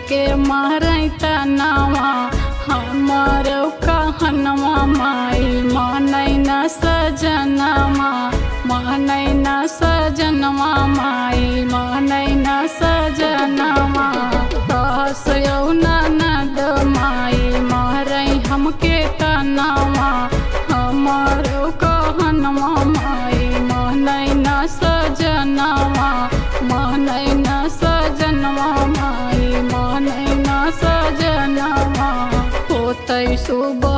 के मारई तनावा हमारो कहनवा माई मानै न सजनवा मानै न सजनवा माई मानै न सजनवा सास यौ ननद माई मारई हमके तनावा हमारो कहनवा माई मानै न सजनवा मानै न सजनवा माई मानै न सजनवा होतै सुबह